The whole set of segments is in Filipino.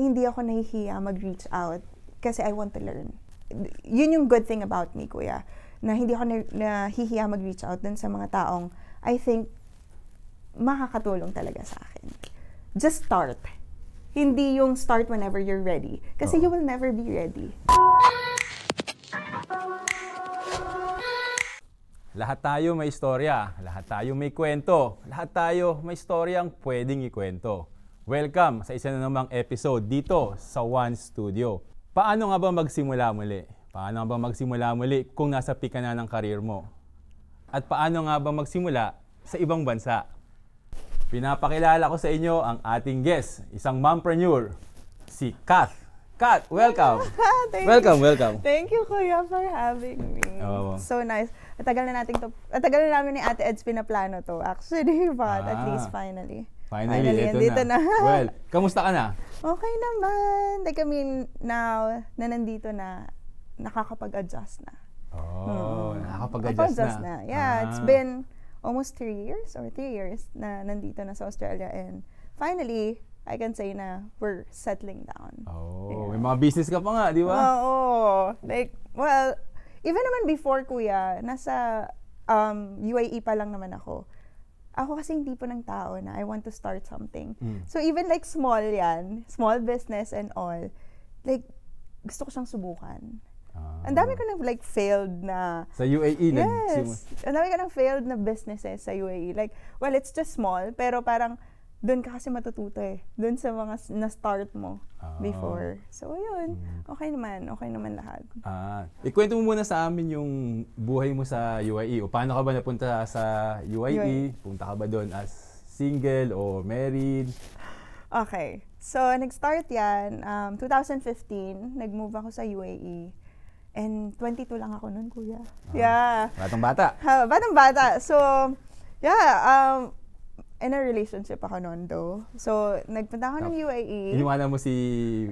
hindi ako nahihiya mag-reach out kasi I want to learn. Yun yung good thing about me, kuya. Na hindi ako nahihiya mag-reach out dun sa mga taong I think makakatulong talaga sa akin. Just start. Hindi yung start whenever you're ready. Kasi you will never be ready. Lahat tayo may istorya, lahat tayo may kwento, lahat tayo may istoryang pwedeng ikwento. Welcome sa isa na namang episode dito sa One Studio. Paano nga ba magsimula muli? Paano nga ba magsimula muli kung nasa peak ka na ng karir mo? At paano nga ba magsimula sa ibang bansa? Pinapakilala ko sa inyo ang ating guest, isang mompreneur, si Kath. Kath, welcome! Welcome. Thank you, kuya, for having me. So nice. Tagal na namin ni Ate Eds pinaplano to, actually, but at least finally. Finally, dito na. Well, kamusta ka na? Okay naman. Like, I mean, now na nandito na, nakakapag-adjust na. Nakakapag-adjust na. Yeah, it's been almost 3 years na nandito na sa Australia, and finally, I can say na we're settling down. May mga business ka pa nga, di ba? Oo. Like, well, even naman before, kuya, nasa UAE pa lang naman ako. Ako kasi hindi po ng tao na I want to start something. So even like small business and all, like, gusto ko siyang subukan. Ang dami ko na like failed na... Sa UAE? Yes. Ang dami ko na failed na businesses sa UAE. Like, well, it's just small, pero parang doon ka kasi matututo eh. Doon sa mga na-start mo before. So, yun. Okay naman lahat. Ikwento mo muna sa amin yung buhay mo sa UAE. O paano ka ba napunta sa UAE? Punta ka ba doon as single o married? Okay. So, nag-start yan. 2015, nag-move ako sa UAE. And 22 lang ako noon, kuya. Yeah. Batang-bata. Batang-bata. So, yeah. In a relationship ako noon, though. So, nagpunta ako ng UAE. Iniwanan mo si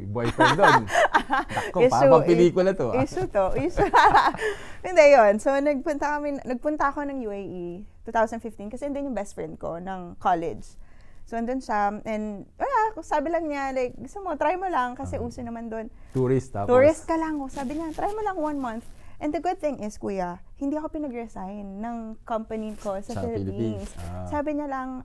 boyfriend doon. Tako, parang pelikula to. Issue. Hindi yun. So, nagpunta ako ng UAE 2015 kasi andun yung best friend ko ng college. So, andun siya, and sabi lang niya, like, gusto mo, try mo lang, kasi uso naman doon. Tourist ka lang. Sabi niya, try mo lang 1 month. And the good thing is, kuya, hindi ako pinag-resign ng company ko sa Philippines. Sabi niya lang,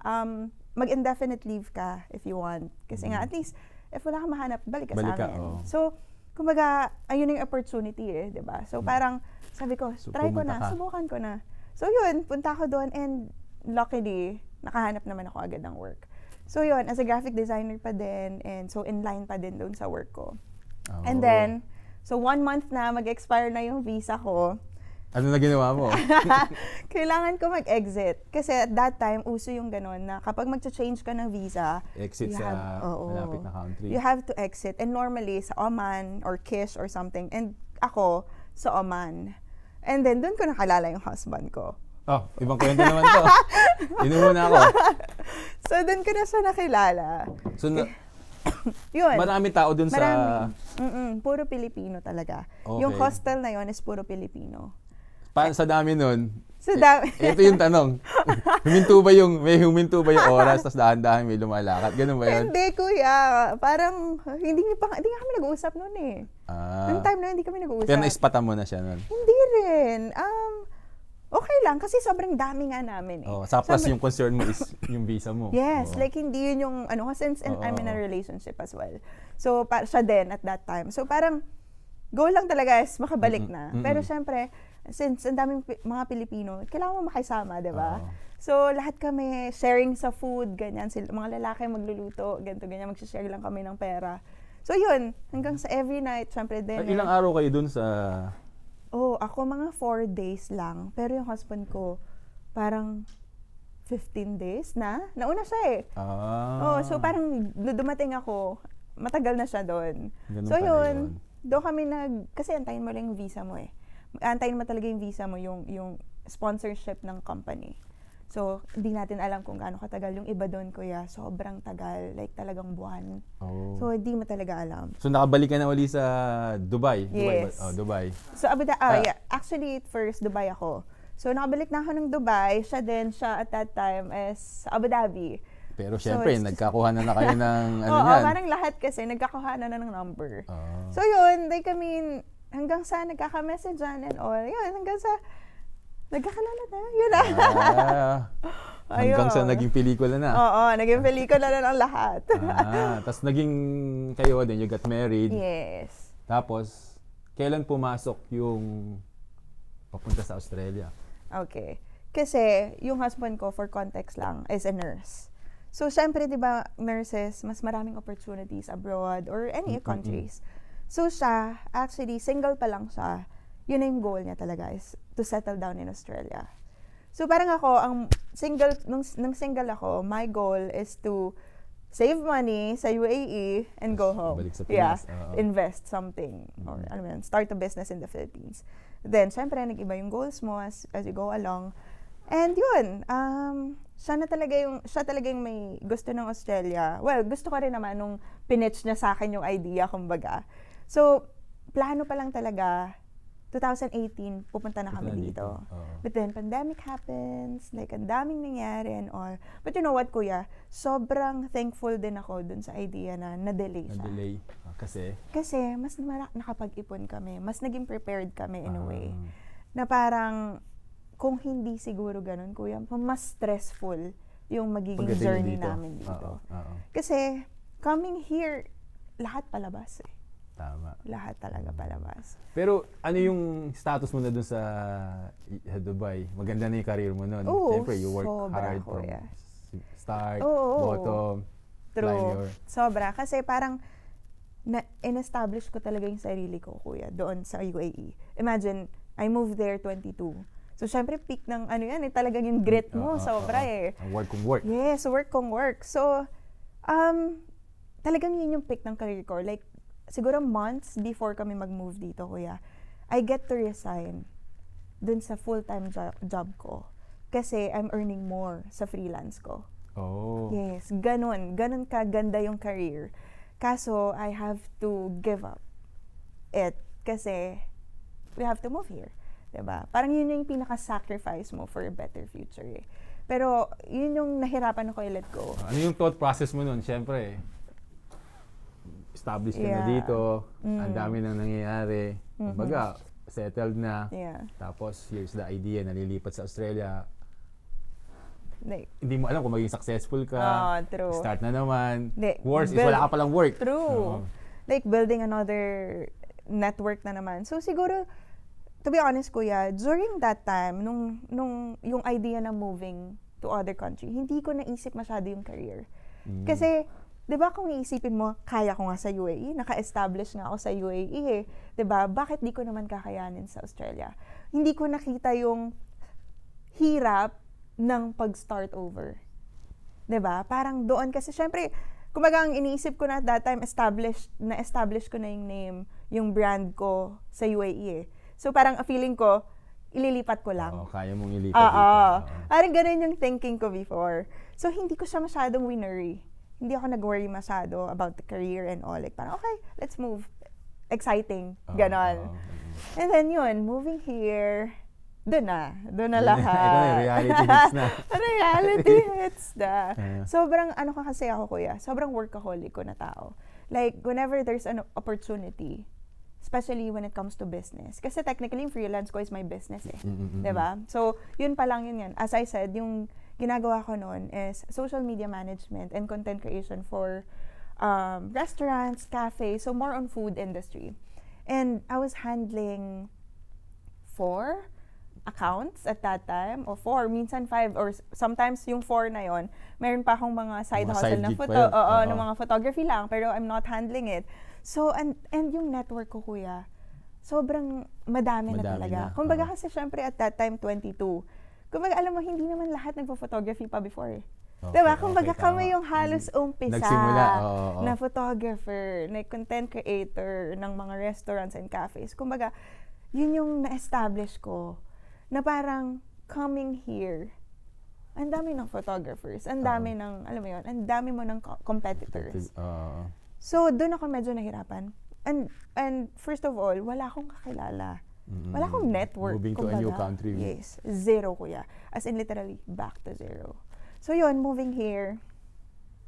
mag-indefinite leave ka if you want. Kasi nga, at least, if wala kang mahanap, balik ka sa amin. So, kumbaga, ayun yung opportunity eh, di ba? So, parang, sabi ko, try ko na, subukan ko na. So, yun, punta ako doon, and luckily, nakahanap naman ako agad ng work. So yun, as a graphic designer pa din, and so in line pa din doon sa work ko. And then, so 1 month na, mag-expire na yung visa ko. Ano na ginawa mo? Kailangan ko mag-exit. Kasi at that time, uso yung ganun na kapag mag-change ka ng visa, exit sa malapit na country. You have to exit. And normally, sa Oman or Kish or something. And ako, sa Oman. And then, doon ko nakalala yung husband ko. Ibang kwento naman to. Inuuna ako. So, doon ko na siya nakilala. So, yun. Maraming tao doon sa... Puro Pilipino talaga. Okay. Yung hostel na yun is puro Pilipino. Sa dami nun? Sa dami. Ito yung tanong. May huminto ba yung oras, tapos dahan-dahan may lumalakad? Ganun ba yun? Hindi, kuya. Parang, hindi nga kami nag-uusap noon eh. Noong time na hindi kami nag-uusap. Pero naispatan mo na siya nun? Hindi rin. Okay lang, kasi sobrang dami nga namin eh. Sa plus yung concern mo is yung visa mo. Yes, like hindi yun yung, since I'm in a relationship as well. So, siya din at that time. So, parang, goal lang talaga is makabalik na. Pero syempre, since ang daming mga Pilipino, kailangan mo makisama, di ba? So, lahat kami sharing sa food, ganyan. Mga lalaki magluluto, ganito, ganyan. Mag-share lang kami ng pera. So, yun. Hanggang sa every night, syempre din. Ilang araw kayo dun sa... Ako mga 4 days lang. Pero yung husband ko, parang 15 days na. Nauna siya eh. So parang dumating ako, matagal na siya doon. So yun, doon kami kasi antayin mo lang yung visa mo eh. Antayin mo talaga yung visa mo, yung sponsorship ng company. So, hindi natin alam kung gaano katagal. Yung iba doon, kuya, sobrang tagal. Like, talagang buwan. So, hindi mo talaga alam. So, nakabalik ka na uli sa Dubai? Yes. Dubai. So, yeah. Actually, first, Dubai ako. So, nakabalik na ako ng Dubai. Siya at that time is Abu Dhabi. Pero syempre, nagkakuha na kayo ng ano Oo, yan. parang lahat kasi nagkakuha na ng number. So yun, like I mean, hanggang sa nagkaka-messagean and all, yun, hanggang sa nagkakalala na, yun na. Hanggang sa naging pelikula na. Oo, naging pelikula na ng lahat. Tapos naging kayo din, you got married. Yes. Tapos, kailan pumasok yung papunta sa Australia? Okay. Kasi yung husband ko, for context lang, is a nurse. So, syempre, di ba, nurses, mas maraming opportunities abroad or any countries. So, siya, actually, single pa lang siya. Yun na yung goal niya talaga, is to settle down in Australia. So, parang ako, nung single ako, my goal is to save money sa UAE and go home. Balik sa Pinas. Invest something. Or, start a business in the Philippines. Then, syempre, nag-iba yung goals mo as you go along. And yun, siya talaga yung may gusto ng Australia. Well, gusto ko rin naman nung pinitch niya sa akin yung idea, kumbaga. So, plano pa lang talaga, 2018, pupunta na kami dito. But then, pandemic happens, like, ang daming nangyari and all. But you know what, Kuya? Sobrang thankful din ako dun sa idea na na-delay siya. Na-delay? Kasi? Kasi, mas nakapag-ipon kami. Mas naging prepared kami in a way. Na parang, kung hindi siguro ganun, Kuya, mas stressful yung magiging journey namin dito. Kasi, coming here, lahat palabas eh. Tama. Lahat talaga palabas. Pero ano yung status mo na dun sa Dubai? Maganda na yung career mo nun. Siyempre, you work hard from start, bottom, True. Sobra. Kasi parang in-establish ko talaga yung sarili ko, Kuya, doon sa UAE. Imagine, I moved there 22. So, syempre, peak ng ano yan, talagang yung grit mo, sobra eh. Work kung work. Yes, work kung work. So, talagang yun yung peak ng career ko. Like, siguro months before kami mag-move dito, Kuya, I get to resign dun sa full-time job ko. Kasi I'm earning more sa freelance ko. Oh. Yes, ganun kaganda yung career. Kaso, I have to give up it kasi we have to move here. Diba? Parang yun yung pinaka-sacrifice mo for a better future eh. Pero, yun yung nahirapan ako i-let go. Ano yung thought process mo nun? Siyempre, established ka na dito, ang dami nang nangyayari. Kumbaga, settled na. Tapos, here's the idea, nalilipat sa Australia. Like, hindi mo alam kung maging successful ka. True. Start na naman. Worse is wala ka palang work. True. Like, building another network na naman. So, siguro, to be honest, Kuya, during that time, nung yung idea na moving to other country, hindi ko naisip masyado yung career. Kasi, di ba kung iisipin mo, kaya ko nga sa UAE, naka-establish nga ako sa UAE eh. Di ba? Bakit di ko naman kakayanin sa Australia? Hindi ko nakita yung hirap ng pag-start over. Di ba? Parang doon kasi, syempre, kumbaga ang iniisip ko na at that time, na-establish ko na yung name, yung brand ko sa UAE eh. So, parang feeling ko, ililipat ko lang. Kaya mong ilipat dito. Parang ganun yung thinking ko before. So, hindi ko siya masyadong winnery. Hindi ako nag-worry masyado about the career and all. Like, parang, okay, let's move. Exciting. Ganon. And then yun, moving here, doon na lahat. Reality hits na. Reality hits na. Sobrang, ano ka kasi ako, Kuya, sobrang workaholic ko na tao. Like, whenever there's an opportunity, especially when it comes to business. Kasi technically, freelance ko is my business eh. Diba? So, yun pa lang yun yan. As I said, yung ginagawa ko noon is social media management and content creation for restaurants, cafes, so more on food industry. And I was handling 4 accounts at that time, o 4, minsan 5, or sometimes yung 4 na yon, meron pa akong mga side hustle na ng mga photography lang, pero I'm not handling it. So, and yung network ko, Kuya, sobrang madami na talaga. Kumbaga kasi syempre at that time, 22. Kumbaga, alam mo, hindi naman lahat nagpo-photography pa before eh. Diba? Kumbaga kami yung halos umpisa na photographer, na content creator ng mga restaurants and cafes. Kumbaga, yun yung na-establish ko na parang coming here, ang dami ng photographers, ang dami ng, alam mo yun, ang dami mo ng competitors. So, doon ako medyo nahirapan. And first of all, wala akong kakilala. Wala akong network. Moving to a new country. Yes. 0, Kuya. As in literally, back to 0. So yun, moving here,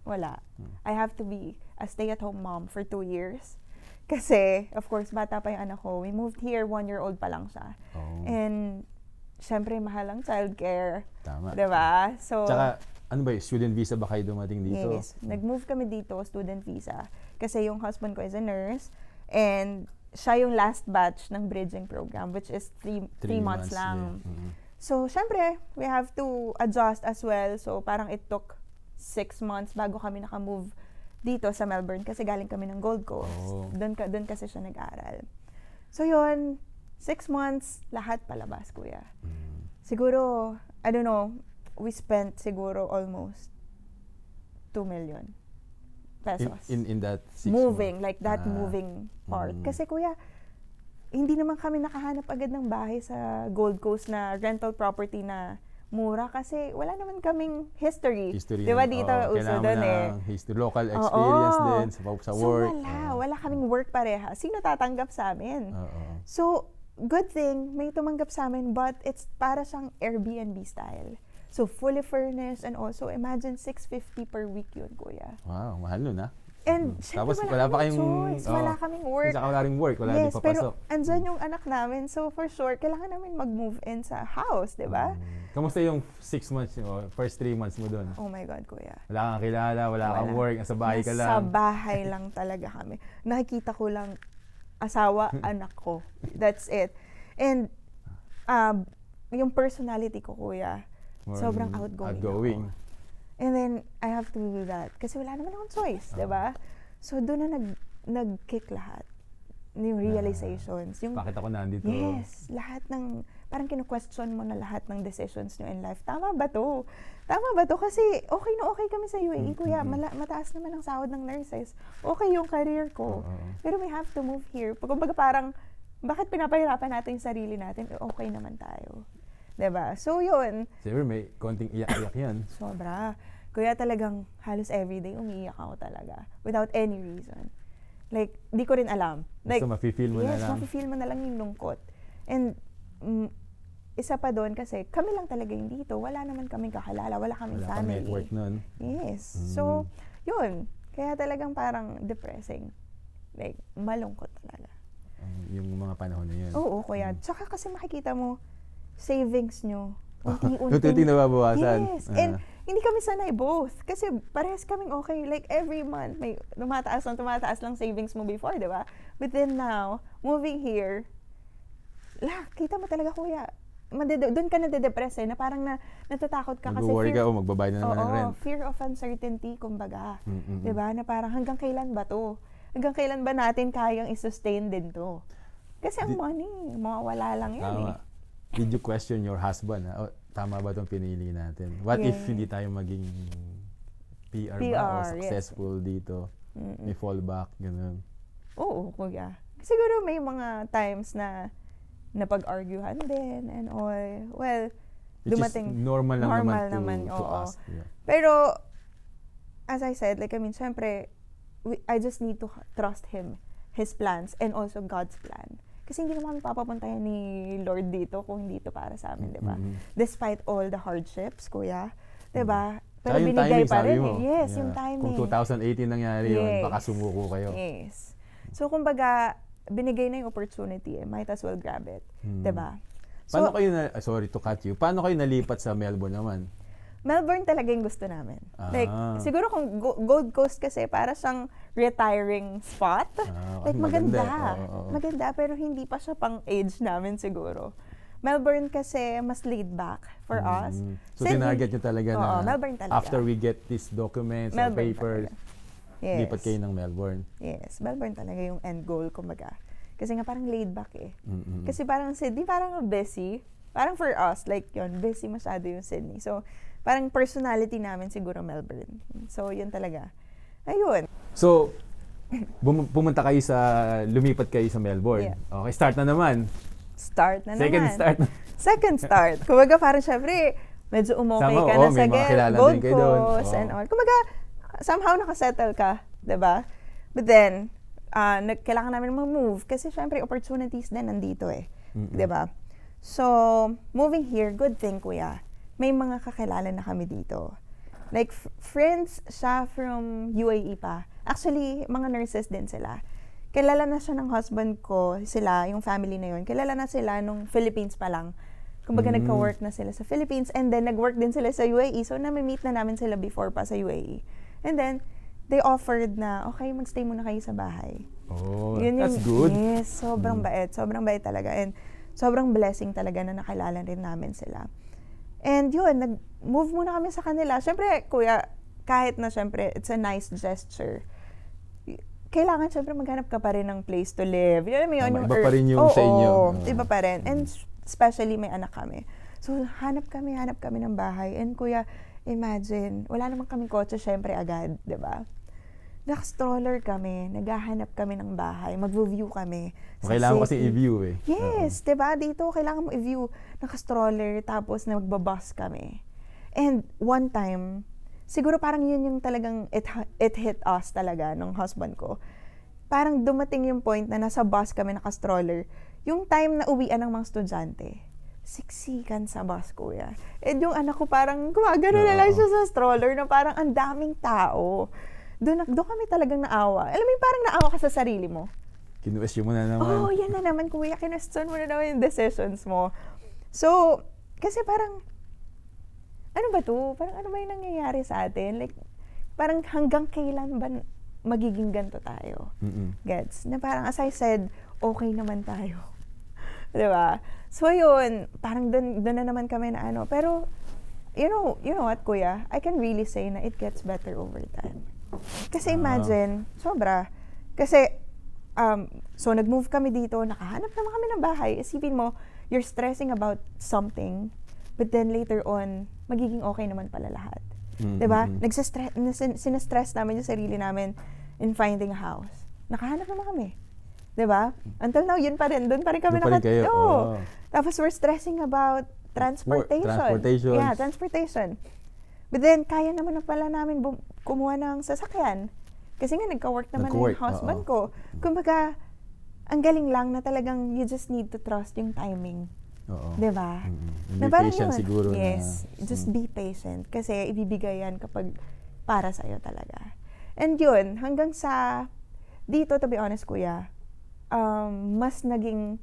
Wala. I have to be a stay-at-home mom for 2 years. Kasi, of course, bata pa yung anak ko. We moved here, 1-year-old pa lang siya. And, syempre, mahal ang childcare. Tama. Diba? So, tsaka, ano ba student visa ba kayo dumating dito? Yes. Nag-move kami dito, student visa. Kasi yung husband ko is a nurse. And, siya yung last batch ng bridging program, which is 3 months lang. Yeah. So, syempre, we have to adjust as well. So, parang it took 6 months bago kami naka-move dito sa Melbourne kasi galing kami ng Gold Coast. Doon kasi siya nag-aral. So, yun, 6 months, lahat palabas, kuya. Siguro, I don't know, we spent siguro almost 2 million pesos. In that 6 moving, months? like that moving part. Kasi kuya, hindi naman kami nakahanap agad ng bahay sa Gold Coast na rental property na mura kasi wala naman kaming history. Diba dito uso doon eh. Local experience din sa work. So wala kaming work pareha. Sino tatanggap sa amin? So, good thing, may tumanggap sa amin but it's para siyang Airbnb style. So, fully furnished and also imagine 650 per week yun, kuya. Wow, mahal nun ah. And tapos wala pa kayong choice, wala kaming work. Saka wala ring work, wala din papasok. Pero andyan yung anak namin, so for sure, kailangan namin mag-move in sa house, di ba? Kamusta yung 6 months, first 3 months mo doon? Oh my God, kuya. Wala kang kilala, wala kang work, nasa bahay ka lang. Nasa bahay lang talaga kami. Nakikita ko lang asawa, anak ko. That's it. And yung personality ko, kuya, sobrang outgoing. And then, I have to do that. Kasi wala naman akong choice, di ba? So, doon na nag-kick lahat. Yung realizations. Bakit ako nandito? Yes. Lahat ng, parang kinu-question mo na lahat ng decisions nyo in life. Tama ba to? Tama ba to? Kasi okay na okay kami sa UAE, kuya. Mataas naman ang sahod ng nurses. Okay yung career ko. Pero we have to move here. Kumbaga parang, bakit pinapahirapan natin yung sarili natin? Okay naman tayo. Diba? So, yun. Siyempre, may konting iyak-iyak yan. Sobra. Kuya, talagang halos everyday umiiyak ako talaga. Without any reason. Like, di ko rin alam. Like, so, mafe-feel mo na lang. Yes, mafe-feel mo na lang yung lungkot. And, isa pa doon kasi, kami lang talaga yung dito. Wala naman kaming kahalala. Wala kaming family. Wala kami work nun. Yes. So, yun. Kaya talagang parang depressing. Like, malungkot talaga. Yung mga panahon na yun. Oo, kuya. Tsaka kasi makikita mo, savings nyo, unti-unti. Unti-unti nababawasan. Yes. And hindi kami sanay both. Kasi parehas kaming okay. Like every month, may tumataas lang savings mo before, di ba? But then now, moving here, kita mo talaga, kuya, doon ka nade-depress eh, na parang natatakot ka kasi mag-worry ka o magbabayad na naman ng rent. Fear of uncertainty, kumbaga. Di ba? Na parang hanggang kailan ba to? Hanggang kailan ba natin kayang i-sustain din to? Kasi ang money, mawawala lang yan eh. Did you question your husband? Tama ba itong pinili natin? What if hindi tayo maging PR ba o successful dito? May fallback, gano'n. Oo, kuya. Siguro may mga times na napag-arguhan din and all. Well, dumating. Normal naman to us. Yeah. Pero, as I said, like, I mean, syempre, I just need to trust him, his plans, and also God's plan. Kasi hindi naman papapuntayan ni Lord dito kung hindi ito para sa amin, di ba? Despite all the hardships, kuya, di ba? Pero binigay pa rin eh. Yes, yung timing. Kung 2018 nangyari yun, baka sumuko kayo. Yes. So, kumbaga, binigay na yung opportunity eh. Might as well grab it. Di ba? Paano kayo sorry to cut you, paano kayo nalipat sa Melbourne naman? Melbourne talaga yung gusto namin. Like, siguro kung Gold Coast kasi para siyang retiring spot. Like, maganda. Maganda, pero hindi pa siya pang age namin siguro. Melbourne kasi mas laid back for us. So, tinarget nyo talaga na Melbourne talaga. After we get these documents or papers, lipat kayo ng Melbourne. Yes, Melbourne talaga yung end goal, kumbaga. Kasi nga parang laid back eh. Kasi parang Sydney, parang busy. Parang for us, like yun, busy masyado yung Sydney. So, parang personality namin siguro Melbourne. So, yun talaga. Ayun. So, pumunta kayo lumipat kayo sa Melbourne. Yeah. Okay, start na naman. Second start. Kumbaga parang syempre, medyo umokay ka na sa Gold Coast and all. Kumbaga, somehow nakasettle ka, diba? But then, kailangan namin mag-move kasi syempre opportunities din nandito eh. Diba? So, moving here, good thing, kuya. May mga kakilala na kami dito Like, friends siya from UAE pa. Actually, mga nurses din sila. Kilala na siya ng husband ko, sila, yung family na yun. Kilala na sila nung Philippines pa lang. Kumbaga, nagka-work na sila sa Philippines and then nag-work din sila sa UAE. So, nami-meet na namin sila before pa sa UAE. And then, they offered na, okay, magstay muna kayo sa bahay. Oh, that's good. Yes, sobrang bait. Sobrang bait talaga. And sobrang blessing talaga na nakilala rin namin sila. And yun, nag-move muna kami sa kanila. Siyempre, kuya, kahit na siyempre, it's a nice gesture. Kailangan siyempre maghanap ka pa rin ng place to live. Yun, yung iba pa rin yung sa inyo. Iba pa rin. And especially may anak kami. So, hanap kami ng bahay. And kuya, imagine, wala naman kaming kotse syempre agad, di ba? Naka-stroller kami, naghahanap kami ng bahay, mag-view kami. Kailangan kasi i-view eh. Yes, di ba? Dito, kailangan mo i-view. Naka-stroller, tapos nagbabus kami. And one time, siguro parang yun yung talagang it hit us talaga ng husband ko. Parang dumating yung point na nasa bus kami naka-stroller. Yung time na uwian ng mga estudyante, siksikan sa bus, kuya. And yung anak ko parang gumagano na lang siya sa stroller na parang ang daming tao. Doon kami talagang naawa. Alam mo yung parang naawa ka sa sarili mo. Kinuwestiyon mo na naman. Oh, yan na naman, kuya. Kinuwestiyon mo na naman yung decisions mo. So, kasi parang, ano ba to? Parang ano ba yung nangyayari sa atin? Like, parang hanggang kailan ba magiging ganito tayo? Gets? Na parang, as I said, okay naman tayo. Diba? So, yun, parang doon na naman kami na ano. Pero, you know what, kuya? I can really say na it gets better over time. Kasi imagine, sobra. Kasi, so nag-move kami dito, nakahanap naman kami ng bahay. Isipin mo, you're stressing about something, but then later on, magiging okay naman pala lahat. Diba? Sinastress namin yung sarili namin in finding a house. Nakahanap naman kami. Diba? Until now, yun pa rin. Doon pa rin kami Tapos we're stressing about transportation. Yeah, transportation. But then, kaya naman na pala namin kumuha ng sasakyan. Kasi nga, nagka-work naman yung husband ko. Kumbaga, ang galing lang na talagang you just need to trust yung timing. Diba? Be patient siguro. Yes. Just be patient. Kasi ibibigay yan kapag para sa'yo talaga. And yun, hanggang sa dito, to be honest, kuya, mas naging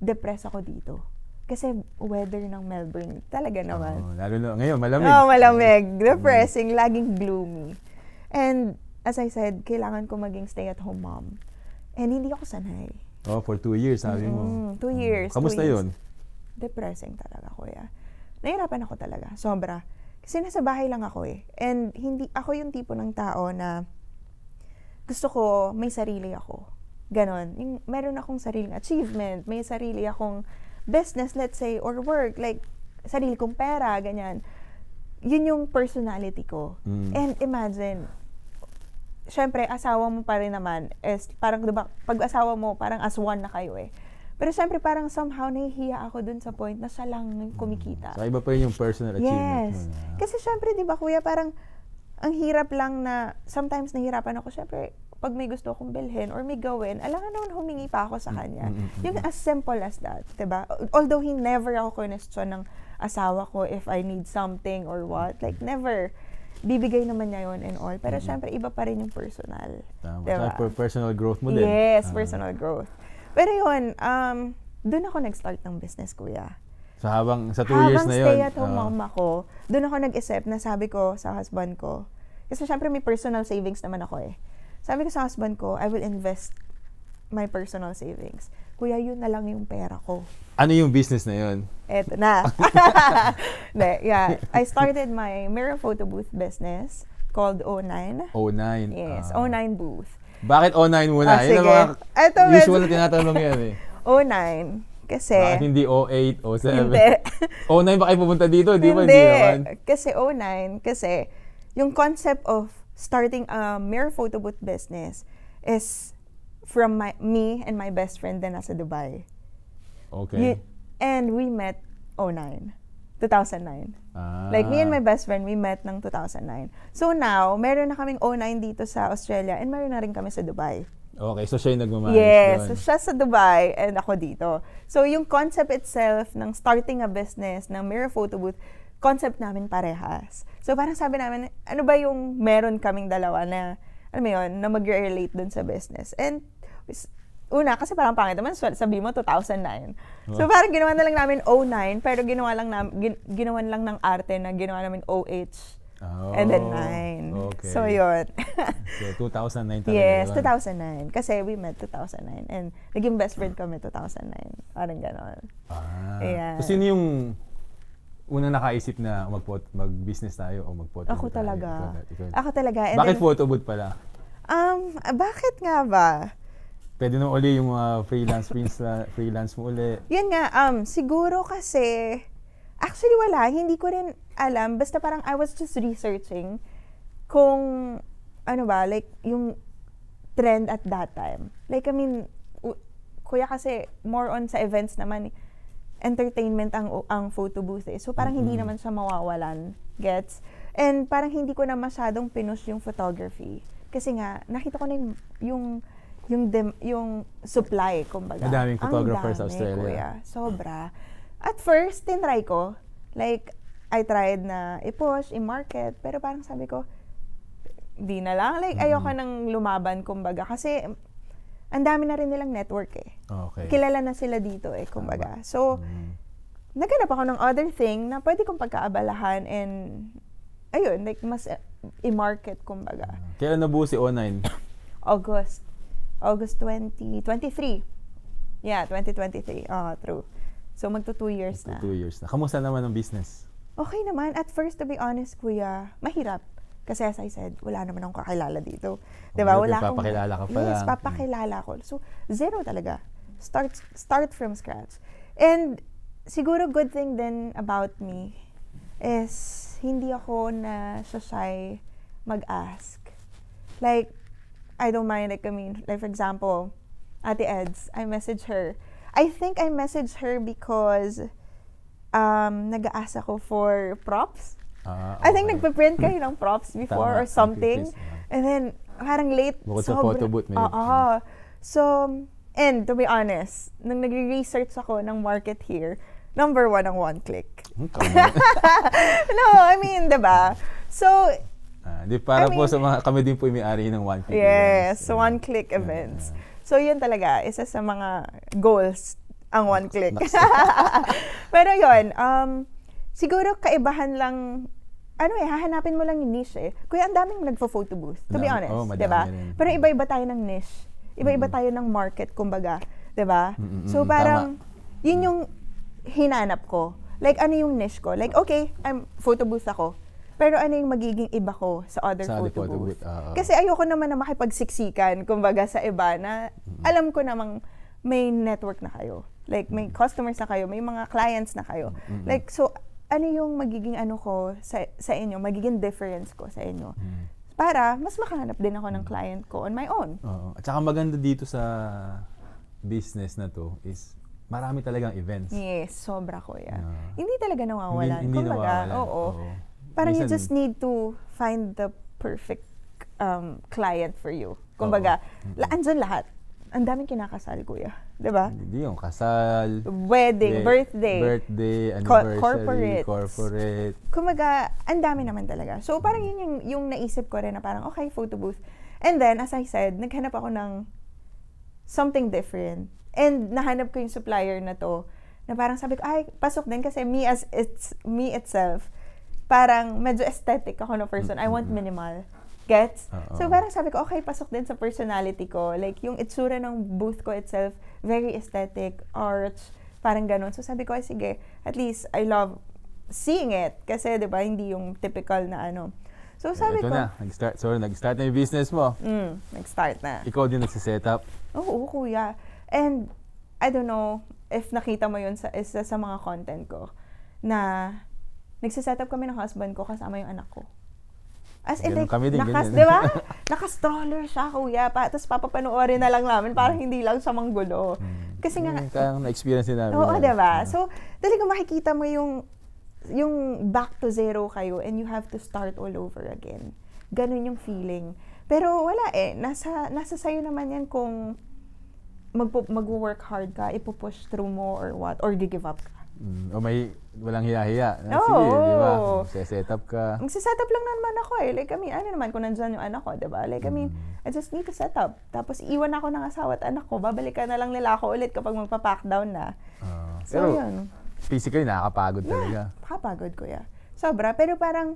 depressed ako dito. Kasi weather ng Melbourne, talaga naman. Lalo na ngayon, malamig. Malamig. Depressing, laging gloomy. And as I said, kailangan ko maging stay-at-home mom. And hindi ako sanay. For 2 years, sabi mo. 2 years. Kamusta yun? Depressing talaga, kuya. Nahirapan ako talaga, sobra. Kasi nasa bahay lang ako eh. And hindi ako yung tipo ng tao na gusto ko may sarili ako. Ganon. Yung meron akong sariling achievement, may sarili akong business, let's say, or work, like, sarili kong pera, ganyan. Yun yung personality ko. And imagine, syempre, asawa mo pa rin naman, is parang, diba, pag asawa mo, parang as one na kayo eh. Pero syempre, parang somehow, nahihiya ako dun sa point na siya lang kumikita. So, iba pa rin yung personal achievement. Yes. Kasi syempre, diba, kuya, parang, ang hirap lang na, sometimes nahihirapan ako, syempre, pag may gusto akong bilhin or may gawin, alangan naman humingi pa ako sa kanya. Yung as simple as that, diba? Although he never ako question ng asawa ko if I need something or what. Like, never. Bibigay naman niya yun and all. Pero syempre, iba pa rin yung personal. Tama. Diba? So, personal growth mo din. Yes, personal growth. Pero yun, doon ako nag-start ng business, kuya. So, sa 2 years na yun. Habang stay-at-home mom ako, doon ako nag-isip na sabi ko sa husband ko, kasi syempre may personal savings naman ako eh. Sabi ko sa husband ko, I will invest my personal savings. Kuya, yun na lang yung pera ko. Ano yung business na yun? Eto na. Yeah. I started my mirror photo booth business called O9. O9? Yes, O9 booth. Bakit O9 muna? Sige. Usual na tinatanong yan eh. O9. Kasi... Bakit hindi O8, O7? Hindi. O9 ba kayo pupunta dito? Di ba? Hindi naman. Kasi O9, kasi yung concept of starting a mirror photo booth business is from me and my best friend na nasa Dubai. Okay. And we met 2009. Like me and my best friend, we met ng 2009. So now, meron na kaming O9 dito sa Australia and meron na rin kami sa Dubai. Okay, so siya yung nagmamanage Yes, doon. so siya sa Dubai and ako dito. So yung concept itself ng starting a business ng mirror photo booth, concept namin parehas. So parang sabi namin, ano ba yung meron kaming dalawa na, alam mo yun, na mag-relate dun sa business. And una, kasi parang pangit naman, sabi mo 2009. So parang ginawa na lang namin 09, pero ginawa lang ng arte na ginawa namin OH. And then 9. Okay. So yun. So 2009 talaga. Yes, 2009. Kasi we met 2009. And naging best friend kami 2009. Parang ganon. Yeah. So sino yung unang nakaisip na mag-business tayo o mag-photo booth? Ako talaga. Ako talaga. And bakit photo booth pala? Bakit nga ba? Pwede nung uli yung freelance mo uli. Yun nga, siguro kasi, actually wala, hindi ko rin alam. Basta parang I was just researching kung, ano ba, like, yung trend at that time. Like, I mean, kuya kasi more on sa events naman, entertainment ang photo booth eh. So, parang hindi naman siya mawawalan. Gets? And parang hindi ko na masyadong pinush yung photography. Kasi nga, nakita ko na yung supply, kumbaga. Madaming photographers sa Australia. Kuya. Sobra. At first, tinry ko. Like, I tried na i-push, i-market, pero parang sabi ko, di na lang. Like, ayoko nang lumaban, kumbaga. Kasi, ang dami na rin nilang network eh. Okay. Kilala na sila dito eh, kumbaga. So, naghanap ako ng other thing na pwede kong pagkaabalahan and, ayun, like, mas i-market, kumbaga. Kailan nabuo si O9? August 2023. Yeah, 2023. True. So, magto 2 years na. 2 years na. Kamusta naman ang business? Okay naman. At first, to be honest, kuya, mahirap. Kasi as I said, wala naman akong kakilala dito. Diba? Wala akong... Papakilala ka pa lang. Yes, papakilala ko. So, zero talaga. Start from scratch. And, siguro good thing then about me is hindi ako na shy mag-ask. Like, I don't mind, like, I mean, like, for example, Ate Eds, I message her. I think I messaged her because nag-aasa ako for props. Okay. I think nagpa-print kayo ng props before or something. And then, parang late. Bukod sa photo booth, maybe. So, and to be honest, nung nag-research ako ng market here, number 1 ang one click. No, I mean, diba? So, para po sa mga, kami din po yung may-ari ng one click events. Yes, so one click events. So, yun talaga, isa sa mga goals ang one click. Pero yun, siguro kaibahan lang, hahanapin mo lang yung niche eh. Kuya, ang daming nagpo-photo booth, to be honest, diba? Pero iba-iba tayo ng niche. Iba-iba tayo ng market, kumbaga. Diba? So, parang, yun yung hinanap ko. Like, ano yung niche ko? Like, okay, photo booth ako. Pero ano yung magiging iba ko sa other photo booth? Kasi ayoko naman na makipagsiksikan, kumbaga, sa iba na alam ko namang may network na kayo. Like, may customers na kayo, may mga clients na kayo. Like, so, ano yung magiging ano ko sa inyo, magiging difference ko sa inyo. Para mas makahanap din ako ng client ko on my own. At saka maganda dito sa business na to is marami talagang events. Yes, sobra ko yan. Hindi talaga nawawalan. Hindi nawawalan. Oo. Parang you just need to find the perfect client for you. Kumbaga, andyan lahat. Ang daming kinakasal, kuya. Diba? Hindi yung kasal, wedding, birthday, anniversary, corporate. Kumbaga, ang dami naman talaga. So, parang yun yung naisip ko rin na parang, okay, photo booth. And then, as I said, naghanap ako ng something different. And nahanap ko yung supplier na to, na parang sabi ko, ay, pasok din kasi me itself, parang medyo aesthetic ako na person. I want minimal. Gets? So parang sabi ko, okay, pasok din sa personality ko. Like, yung itsura ng booth ko itself, very aesthetic, arch, parang ganun. So sabi ko, ay sige, at least I love seeing it. Kasi, di ba, hindi yung typical na ano. So sabi ko, nag-start na yung business mo. Nag-start na. Ikaw din nagsiset-up? Oo, kuya. And, I don't know if nakita mo yun sa mga content ko, na nagsiset up kami ng husband ko kasama yung anak ko. As in, like, di ba? Naka-stroller siya, kuya. Tapos papapanoorin na lang namin para hindi lang siya manggulo. Kasi nga... Kaya na-experience din namin. Oo, di ba? So, talagang makikita mo yung back to zero kayo and you have to start all over again. Ganun yung feeling. Pero wala eh. Nasa sayo naman yan kung mag-work hard ka, ipupush through mo or what, or give up ka. O walang hiya-hiya. Oo. Sige, di ba? Set up ka. Magsiset up lang naman ako eh. Like, I mean, ano naman kung nandyan yung anak ko, di ba? Like, I mean, I just need to set up. Tapos, iwan ako ng asawa at anak ko. Babalikan na lang nila ako ulit kapag magpa-pack down na. So, pero, yun. Physically, nakakapagod talaga. Nakakapagod, kuya. Sobra. Pero parang,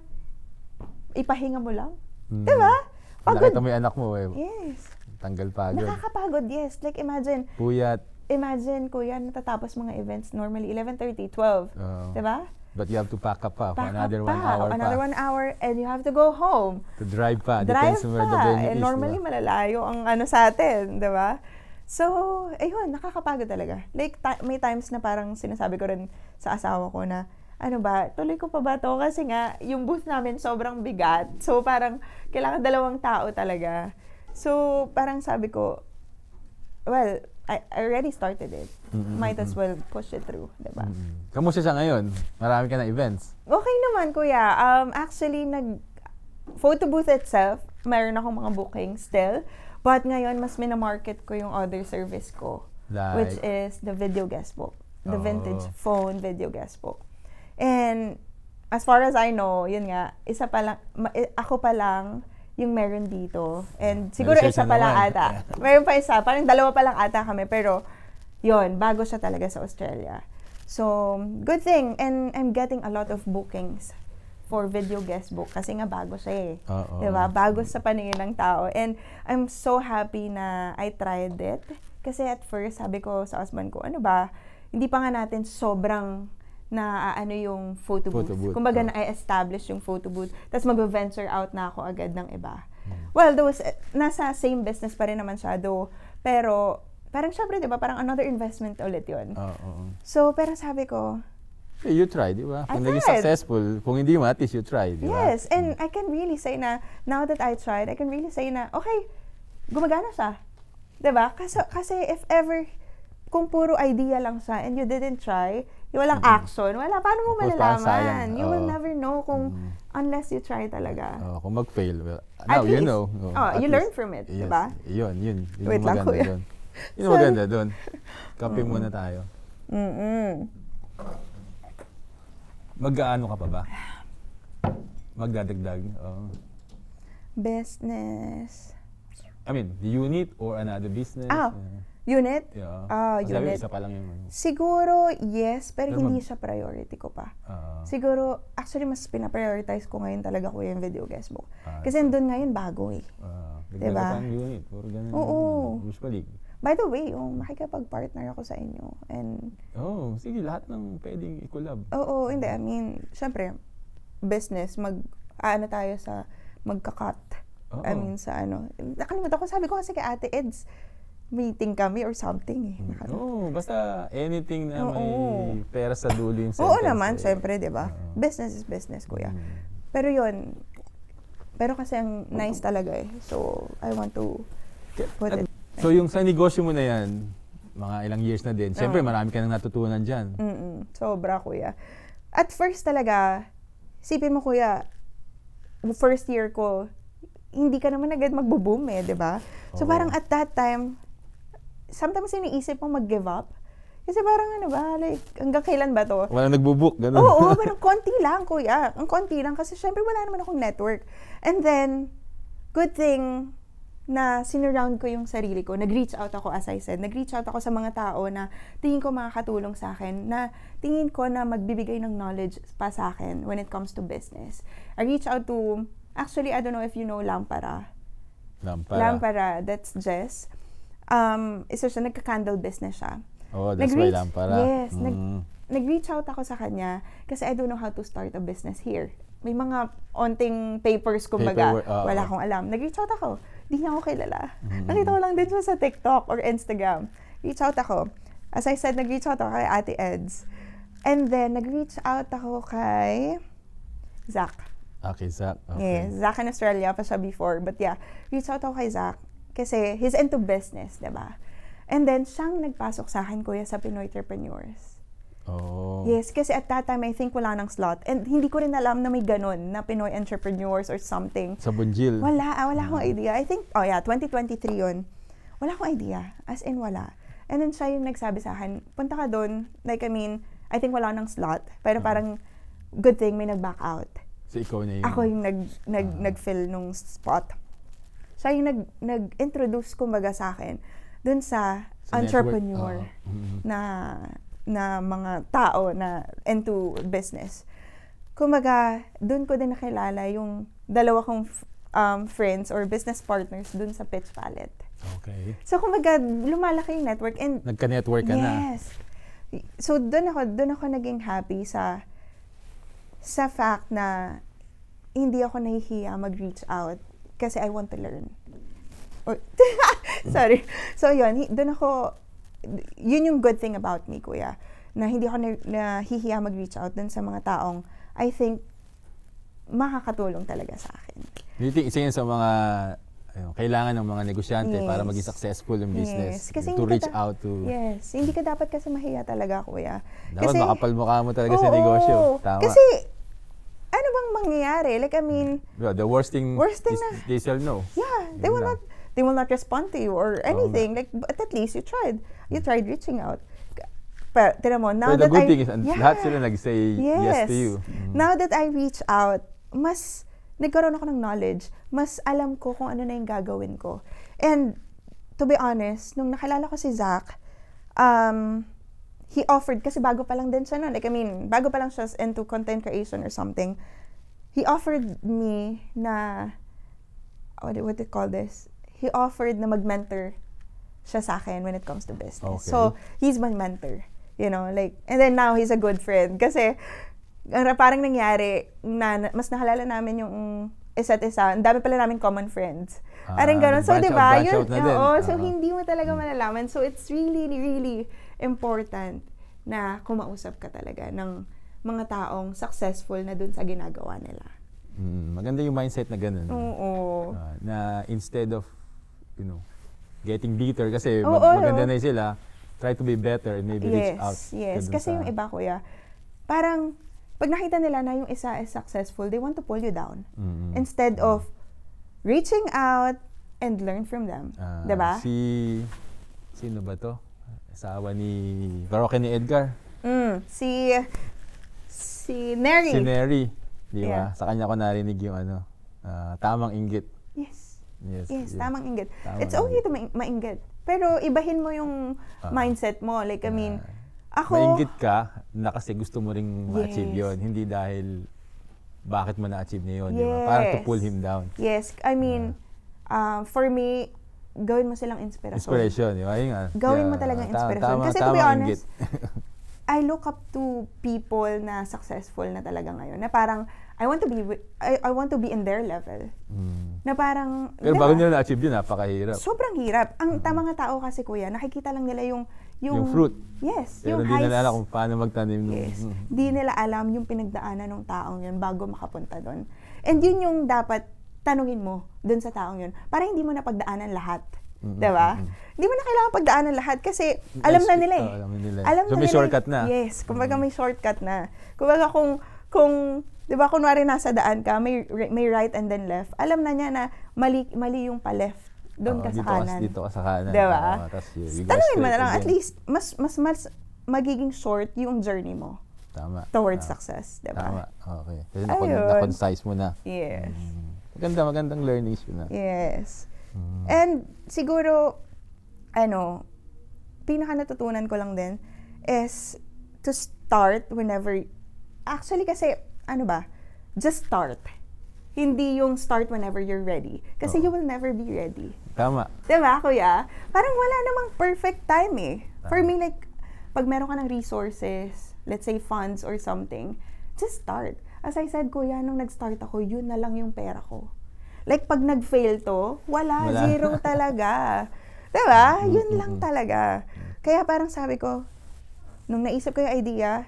ipahinga mo lang. Di ba? Pagod. Nakita mo yung anak mo eh. Yes. Tanggal pagod. Nakakapagod, yes. Like, imagine. Puyat. Imagine, kuya, natatapos mga events normally 11:30, 12. Diba? But you have to pack up pa. Pack Another up 1 hour pa. Another 1 hour and you have to go home. To drive pa. Drive Depends on where the pa. venue And is. normally, malalayo ang ano sa atin. Diba? So, ayun, nakakapagod talaga. Like, may times na parang sinasabi ko rin sa asawa ko na, ano ba, tuloy ko pa ba to? Kasi nga, yung booth namin sobrang bigat. So, parang, kailangan 2 tao talaga. So, parang sabi ko, well, I already started it. Might as well push it through, diba? Kamusta siya ngayon? Marami ka na events. Okay naman, kuya. Actually, photo booth itself, mayroon akong mga bookings still. But ngayon, mas minamarket ko yung other service ko. Like? Which is the video guest book. The vintage phone video guest book. And as far as I know, yun nga, ako pa lang yung meron dito. And siguro isa pa lang ata. Meron pa isa. Parang 2 pa lang ata kami. Pero, yun, bago siya talaga sa Australia. So, good thing. And I'm getting a lot of bookings for video guest book. Kasi nga bago siya eh. Diba? Bago sa paningin ng tao. And I'm so happy na I tried it. Kasi at first, sabi ko sa husband ko, ano ba, hindi pa nga natin sobrang na yung photo booth. Kumbaga na-establish yung photo booth. Tapos mag-venture out na ako agad ng iba. Well, nasa same business pa rin naman siya, though. Pero, parang syempre, di ba? Parang another investment ulit yun. So, pero sabi ko, hey, you tried, di ba? Kung naging successful, kung hindi mo, at least you tried, di ba? Yes, and I can really say na, now that I tried, I can really say na, okay, gumagana siya. Di ba? Kasi if ever, kung puro idea lang siya and you didn't try, walang action, paano mo malalaman? You will never know unless you try talaga. Kung mag-fail, well, now you know. You learn from it, yes, diba? Yun Wait lang, kuya. Doon. Yun ang maganda doon. Kape muna tayo. Mag-aano ka pa ba? Magdadagdag? Business. I mean, the unit or another business? Unit? Yeah. Unit. Isa pa lang yung... Siguro, yes, pero hindi siya priority ko pa. Siguro, actually, mas pinaprioritize ko ngayon talaga ko yung video guest book. Kasi doon ngayon bago eh. Diba? Unit, or ganun. Oo. Usually. By the way, makikipag-partner ako sa inyo. And, sige, lahat ng pwedeng i-collab. Oo, hindi. I mean, syempre, business, tayo sa magka-cut. I mean, sa nakalimutan ko, sabi ko kasi kay Ate Eds, meeting kami or something eh. Basta anything na may pera sa dulo yung sentence. Oo naman, syempre, di ba? Business is business, kuya. Pero yun, kasi ang nice talaga eh. So, I want to put it. So, yung sa negosyo mo na yan, mga ilang years na din, syempre marami ka nang natutunan dyan. Sobra, kuya. At first talaga, isipin mo, kuya, first year ko, hindi ka naman agad magbo-boom eh, di ba? So, parang at that time, sometimes iniisip mo mag-give up. Kasi parang like, hanggang kailan ba to? Walang nagbo-book, gano'n. Oo, parang konti lang, kuya. Ang konti lang kasi syempre wala naman akong network. And then, good thing na sinurround ko yung sarili ko. Nag-reach out ako, as I said. Nag-reach out ako sa mga tao na tingin ko makakatulong sa akin, na tingin ko na magbibigay ng knowledge pa sa akin when it comes to business. I reach out to, actually, I don't know if you know Lampara. Lampara, that's Jess. Isa siya, nagka-candle business siya. That's why Lampara. Yes. Nag-reach out ako sa kanya kasi I don't know how to start a business here. May mga onting papers, kumbaga. Wala akong alam. Nag-reach out ako. Di niya ako kilala. Nakita ko lang din siya sa TikTok or Instagram. Reach out ako. As I said, nag-reach out ako kay Ate Eds. And then, nag-reach out ako kay Zach. Okay, Zach. Okay. Yes, Zach in Australia pa siya before. But yeah, reach out ako kay Zach. Kasi he's into business, diba? And then, siyang nagpasok sa akin, kuya, sa Pinoy Entrepreneurs. Yes, kasi at that time, I think wala nang slot. And hindi ko rin alam na may ganun, na Pinoy Entrepreneurs or something. Sa Bunjil. Wala akong idea. I think, 2023 yun. Wala akong idea. As in, wala. And then, siya yung nagsabi sa akin, punta ka doon. Like, I mean, I think wala nang slot. Pero parang, good thing may nag-back out. So, ikaw na yun. Ako yung nag-fill nung spot. Siya yung nag-introduce, kumbaga, sa akin dun sa entrepreneur na mga tao na into business. Kumbaga, dun ko din nakilala yung dalawa kong friends or business partners dun sa Pitch Palette. Okay. So, kumbaga, lumalaki yung network. And nagka-network ka na. Yes. So, dun ako naging happy sa fact na hindi ako nahihiya mag-reach out kasi I want to learn. Sorry. So, yun yung good thing about me, kuya, na hindi ako nahihiya mag-reach out dun sa mga taong I think makakatulong talaga sa akin. Do you think isa yan sa mga kailangan ng mga negosyante para maging successful yung business? Kasi to reach out to... Yes. Hindi ka dapat kasi mahiya talaga, kuya. Dapat makapal mukha mo talaga sa negosyo. Tama. Kasi, ano bang mangyayari? Like, I mean... The worst thing is they say no. Yeah. They will not respond to you or anything. Like, but at least you tried. You tried reaching out. Pero, tira mo, now the that good thing is, lahat sila nag-say yes to you. Now that I reach out, mas nagkaroon ako ng knowledge. Mas alam ko kung ano na yung gagawin ko. And, to be honest, nung nakilala ko si Zach, he offered, kasi bago pa lang din siya nun. Like, I mean, bago pa lang siya into content creation or something. He offered me na, what do you call this? He offered na mag-mentor siya sa akin when it comes to business. Okay. So, he's my mentor. You know, like, and then now he's a good friend. Kasi, parang nangyari na mas nakalala namin yung isa't isa. Ang dami pala namin common friends. Parang gano'n. So, diba? So, hindi mo talaga malalaman. So, it's really, really important na kumausap ka talaga ng mga taong successful na dun sa ginagawa nila. Maganda yung mindset na gano'n. Oo. Na instead of, getting bitter kasi maganda na sila, try to be better and maybe reach out. Yes, kasi yung iba, kuya, parang pag nakita nila na yung isa is successful, they want to pull you down. Instead of reaching out and learn from them. Diba? Sino ba to? Asawa ni Baroque ni Edgar. Si Neri. Si Neri. Di ba? Sa kanya ko narinig yung tamang inggit. Yes, tamang inggit. It's okay to mainggit. Pero ibahin mo yung mindset mo. Like, I mean, ako... Mainggit ka na kasi gusto mo ring ma-achieve yun. Hindi dahil bakit mo na-achieve niya yun. Diba? Para to pull him down. Yes. I mean, for me, gawin mo silang inspiration. Inspiration, di ba? Gawin mo talagang inspiration. Kasi to be honest, I look up to people na successful na talaga ngayon. Na parang, I want to be in their level. Na parang... Pero bago nila na-achieve yun, napakahirap. Sobrang hirap. Ang mga tao kasi, kuya, nakikita lang nila yung fruit. Yes. Pero hindi nila alam kung paano magtanim. Yes. Hindi nila alam yung pinagdaanan ng taong yun bago makapunta doon. And yun yung dapat tanungin mo doon sa taong yun. Para hindi mo na pagdaanan lahat. Diba? Hindi mo na kailangan pagdaanan lahat kasi alam na nila eh. So may shortcut na. Yes. Kumbaga may shortcut na. Kumbaga kung diba, kunwari nasa daan ka, may right and then left, alam na niya na mali yung pa-left. Doon ka sa kanan. Dito ka sa kanan. Diba? Tanungin mo na lang, at least, mas magiging short yung journey mo. Tama. Towards success. Diba? Tama. Okay. Kasi na-concise mo na. Yes. Magandang learnings yun na. Yes. And siguro, pinaka natutunan ko lang din is to start whenever, actually kasi, just start. Hindi yung start whenever you're ready. Kasi you will never be ready. Tama. Diba, kuya? Parang wala namang perfect time eh. For me, like, pag meron ka ng resources, let's say funds or something, just start. As I said, kuya, nung nag-start ako, yun na lang yung pera ko. Like, pag nag-fail to, wala. Zero talaga. Diba? Yun lang talaga. Kaya parang sabi ko, nung naisip ko yung idea,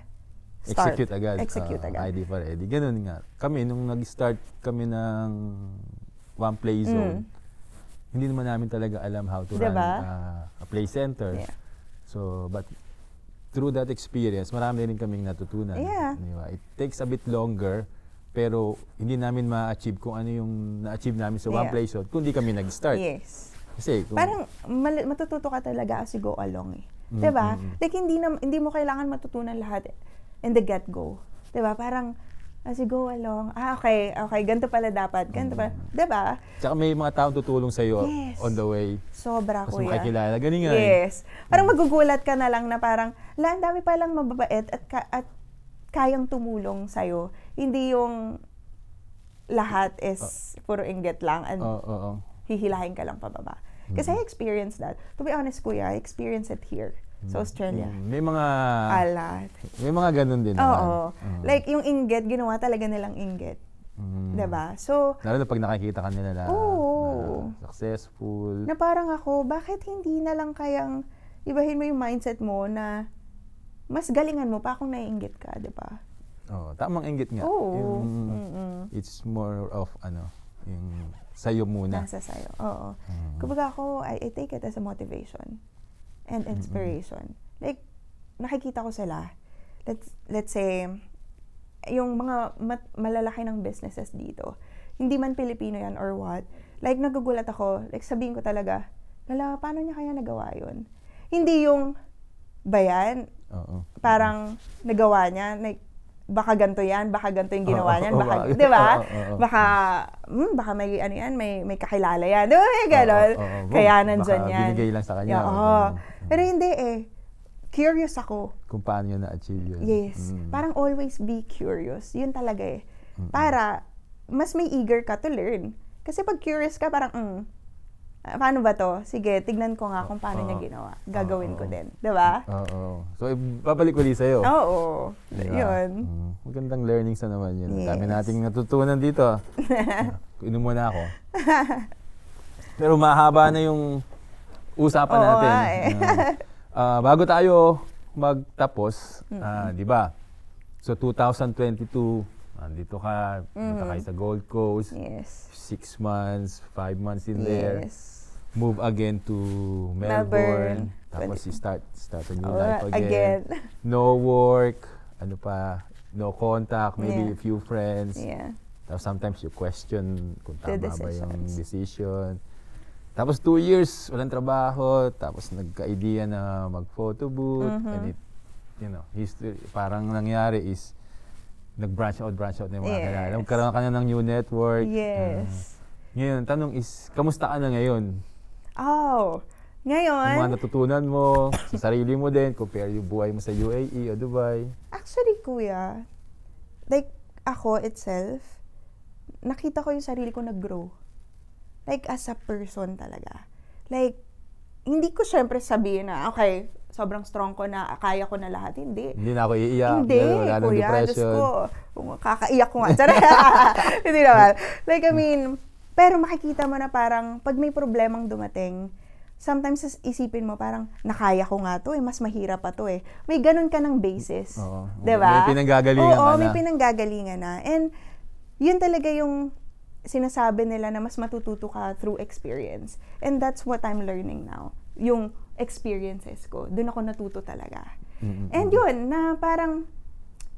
start. Execute agad. ID for ready. Ganun nga. Kami, nung nag-start kami ng One Play Zone, hindi naman namin talaga alam how to run a play center. Yeah. So, but through that experience, marami rin kaming natutunan. Yeah. Diba? It takes a bit longer, pero hindi namin ma-achieve kung ano yung na-achieve namin sa One Play Zone kung hindi kami nag-start. Yes. Kasi kung, parang matututo ka talaga as you go along eh. 'Diba? Like, hindi mo kailangan matutunan lahat in the get-go. 'Diba? Parang, as you go along, okay, ganito pala dapat, ganito pala. 'Diba? Tsaka may mga taong tutulong sa'yo on the way. Sobra, Mas kuya. makikilala. Galing nga. Yes. Parang magugulat ka na lang na parang, ang dami palang mababait at kayang tumulong sa'yo. Hindi yung lahat is puro inggit lang at hihilahin ka lang pababa. Kasi I experienced that. To be honest, kuya, I experienced it here sa Australia. May mga... Alat. May mga ganun din Oo. Like, yung inggit, ginawa talaga nilang inggit. Diba? So, lalo na pag nakikita ka nila na successful. Na parang ako, bakit hindi na lang kayang ibahin mo yung mindset mo na mas galingan mo pa kung naiinggit ka, diba? Tamang inggit nga. It's more of, yung sa'yo muna. Nasa sa'yo, oo. Kumbaga ako, I take it as a motivation and inspiration. Like, nakikita ko sila. Let's say, yung mga malalaki ng businesses dito, hindi man Pilipino yan or what, like, nagugulat ako, like, sabihin ko talaga, paano niya kaya nagawa yun? Hindi yung, bayan, parang nagawa niya, like, baka ganito yan, baka ganito yung ginawa niyan, baka, di ba? Baka may, may kakilala yan. Di ba, may gano'n? Kaya nandyan yan. Baka binigay lang sa kanya. Pero hindi curious ako. Kung paano yun na-achieve yun. Yes. Parang always be curious. Yun talaga Para, mas may eager ka to learn. Kasi pag curious ka, parang, paano ba to? Sige, tignan ko nga kung paano niya ginawa. Gagawin ko din. Diba? So, babalik ulit sa'yo. Oo. Yun. Magandang learnings na naman yun. Yes. Dami nating natutunan dito. Inom muna ako. Pero mahaba na yung usapan natin. Bago tayo magtapos, di ba? So, 2022, nandito ka, punta kayo sa Gold Coast. Yes. 6 months, 5 months in there. Move again to Melbourne. Tapos you start a new life again. No work, no contact, maybe a few friends. Tapos sometimes you question kung tama ba yung decision. Tapos 2 years, walang trabaho. Tapos nagka-idea na mag-photo booth. And it, history, parang nangyari is nag-branch out na yung mga kilala. Magkaroon ka na ng new network. Yes. Ngayon, tanong is, kamusta ka na ngayon? Ngayon? Yung mga natutunan mo, sa sarili mo din, compare yung buhay mo sa UAE o Dubai. Actually, kuya, like, ako itself, nakita ko yung sarili ko nag-grow. Like, as a person talaga. Like, hindi ko syempre sabihin na, okay, sobrang strong ko na, kaya ko na lahat. Hindi. Hindi na ako iiyak. Hindi, wala nang kuya, depression. Kakaiyak ko nga. Hindi naman. Like, I mean, pero makikita mo na parang, pag may problemang dumating, sometimes isipin mo parang, nakaya ko nga to mas mahirap pa to May ganun ka ng basis. Diba? May pinanggagalingan ka na. May pinanggagalingan na. And, yun talaga yung sinasabi nila na mas matututo ka through experience. And that's what I'm learning now. Yung experiences ko. Doon ako natuto talaga. And yun, na parang,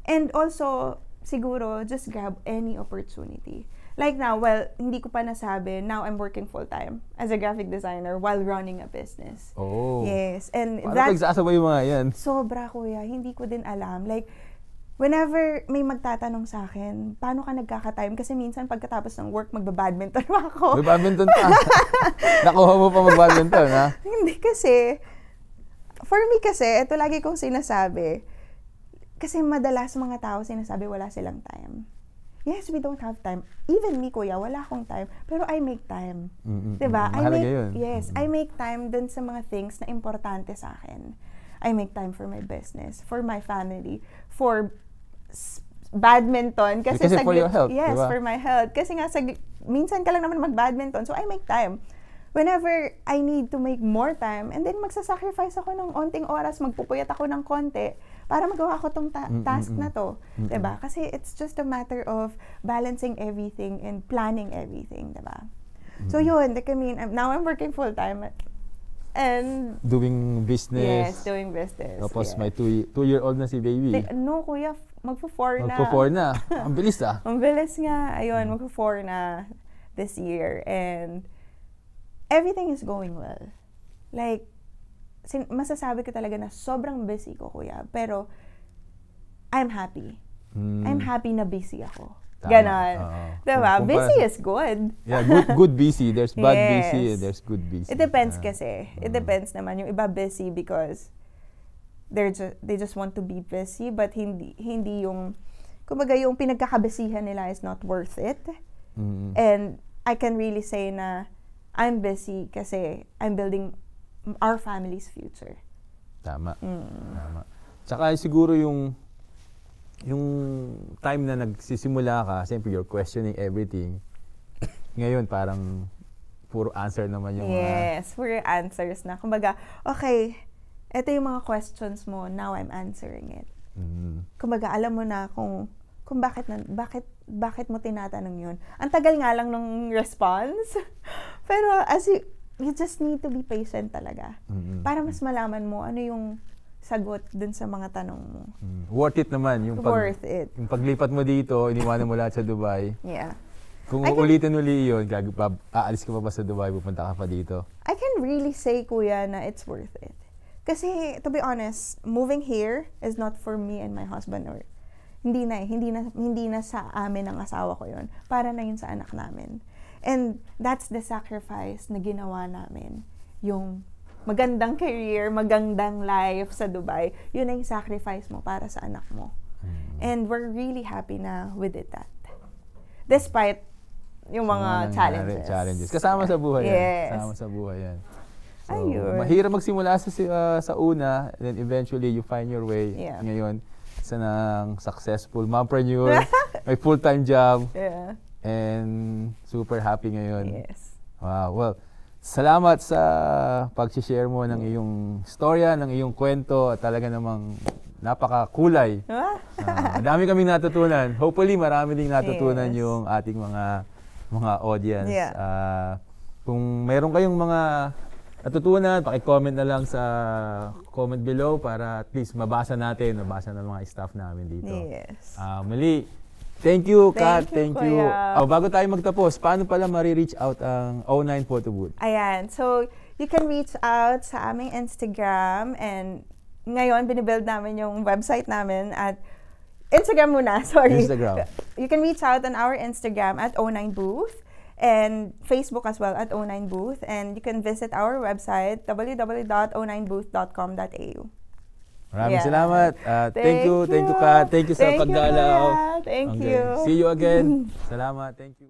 and also, siguro, just grab any opportunity. Like now, well, hindi ko pa nasabi, now I'm working full-time as a graphic designer while running a business. Yes. And paano pagsasabay yung mga yan? Sobra, kuya. Hindi ko din alam. Like, whenever may magtatanong sa akin, paano ka nagkaka-time? Kasi minsan pagkatapos ng work, magba-badminton ako. Mag-badminton pa? Nakuha mo pa mag-badminton, ha? Hindi kasi. For me kasi, ito lagi kong sinasabi. Kasi madalas mga tao sinasabi wala silang time. Yes, we don't have time. Even me, kuya, wala akong time. Pero I make time. Diba? Mahalaga yun. Yes, I make time dun sa mga things na importante sa akin. I make time for my business, for my family, for badminton. Kasi for your health, yes, diba? For my health. Kasi nga, minsan ka lang naman mag-badminton, so I make time. Whenever I need to make more time, and then magsasacrifice ako ng onting oras, magpupuyat ako ng konti, para magawa ko tong task na to. Diba? Kasi it's just a matter of balancing everything and planning everything. Diba? So yun, like, I mean, now I'm working full-time. And doing business. Yes, doing business. Tapos may 2-year-old na si baby. No, kuya, magpo-4 na. Magpo-4 na. Ang bilis Ang bilis nga. Ayun, magpo-4 na this year. And everything is going well. Like, masasabi ko talaga na sobrang busy ko, kuya. Pero, I'm happy. I'm happy na busy ako. Ganon. Diba? Busy is good. Yeah, good busy. There's bad busy and there's good busy. It depends kasi. It depends naman. Yung iba busy because they just want to be busy, but hindi yung, kumbaga yung pinagkakabisihan nila is not worth it. And I can really say na I'm busy kasi I'm building our family's future. Tama. Tama. Tsaka siguro yung time na nagsisimula ka, siyempre you're questioning everything. Ngayon parang puro answer naman yung puro answers na. Kumbaga, okay, ito yung mga questions mo, now I'm answering it. Kumbaga, alam mo na kung bakit mo tinatanong yun. Ang tagal nga lang ng response. Pero you just need to be patient talaga. Para mas malaman mo ano yung sagot dun sa mga tanong mo. Worth it naman. Worth it. Yung paglipat mo dito, iniwanan mo lahat sa Dubai. Yeah. Kung uulitin uli yun, aalis ka pa ba sa Dubai, pupunta ka pa dito? I can really say, kuya, na it's worth it. Kasi, to be honest, moving here is not for me and my husband. Or hindi na sa amin ng asawa ko yun. Para na yun sa anak namin. And that's the sacrifice na ginawa namin. Yung magandang career, magandang life sa Dubai, yun ang sacrifice mo para sa anak mo. And we're really happy na we did that. Despite yung mga challenges. Kasama sa buhay yan. Kasama sa buhay yan. So, ayun. Mahirap magsimula sa una, and then eventually you find your way. Ngayon, isa ng successful mompreneur, may full-time job, and super happy ngayon. Yes. Wow. Well, salamat sa pag-share mo ng iyong storya, ng iyong kwento, at talaga namang napakakulay. Madami kaming natutunan. Hopefully, marami ding natutunan yung ating mga audience. Kung mayroon kayong mga natutunan, paki-comment na lang sa comment below para at least mabasa ng mga staff namin dito. Yes. Muli, thank you, Kat. Thank you. Bago tayo magtapos, paano pala ma-reach out ang O9 Photo Booth? Ayan. So, you can reach out sa aming Instagram, and ngayon, binibuild namin yung website namin at Instagram muna, sorry. Instagram. You can reach out on our Instagram at O9 Booth and Facebook as well at O9 Booth, and you can visit our website www.o9booth.com.au. Maraming salamat. Thank you, Kat. Thank you sa pagdalaw. Thank you. See you again. Salamat. Thank you.